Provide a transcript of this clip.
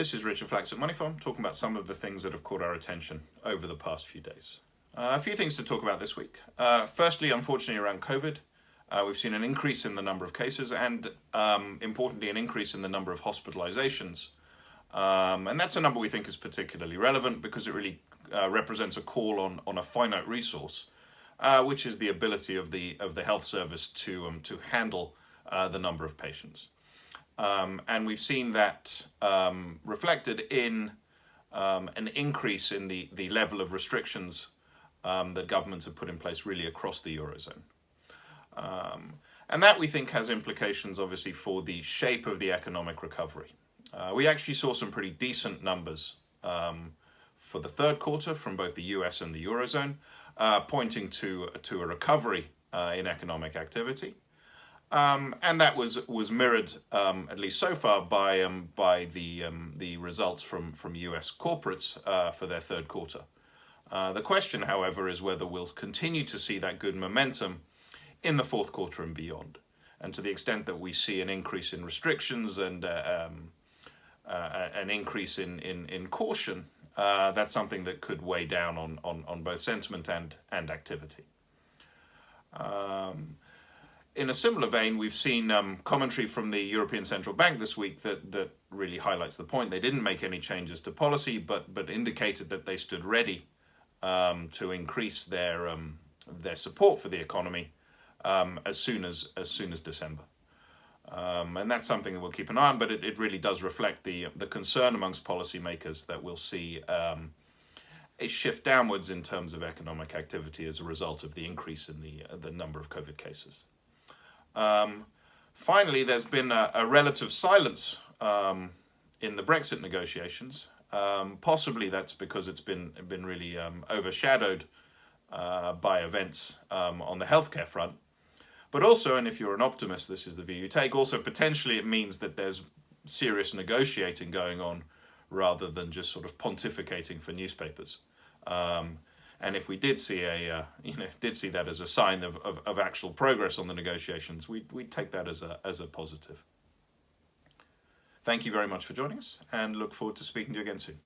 this is Richard Flax at MoneyFarm, talking about some of the things that have caught our attention over the past few days. A few things to talk about this week. Firstly, unfortunately, around COVID, we've seen an increase in the number of cases and, importantly, an increase in the number of hospitalizations. And that's a number we think is particularly relevant because it really represents a call on a finite resource, which is the ability of the health service to handle the number of patients. And we've seen that reflected in an increase in the level of restrictions that governments have put in place really across the Eurozone. And that we think has implications obviously for the shape of the economic recovery. We actually saw some pretty decent numbers for the third quarter from both the US and the Eurozone, pointing to a recovery in economic activity. And that was mirrored, at least so far, by the results from US corporates for their third quarter. The question, however, is whether we'll continue to see that good momentum in the fourth quarter and beyond. And to the extent that we see an increase in restrictions and an increase in caution, that's something that could weigh down on both sentiment and activity. In a similar vein, we've seen commentary from the European Central Bank this week that really highlights the point. They didn't make any changes to policy, but indicated that they stood ready to increase their support for the economy as soon as December. And that's something that we'll keep an eye on, but it really does reflect the concern amongst policymakers that we'll see a shift downwards in terms of economic activity as a result of the increase in the number of COVID cases. Finally, there's been a relative silence in the Brexit negotiations. Possibly that's because it's been really overshadowed by events on the healthcare front. But also, and if you're an optimist, this is the view you take, also potentially it means that there's serious negotiating going on rather than just sort of pontificating for newspapers. And if we did see that as a sign of actual progress on the negotiations, we'd take that as a positive. Thank you very much for joining us, and look forward to speaking to you again soon.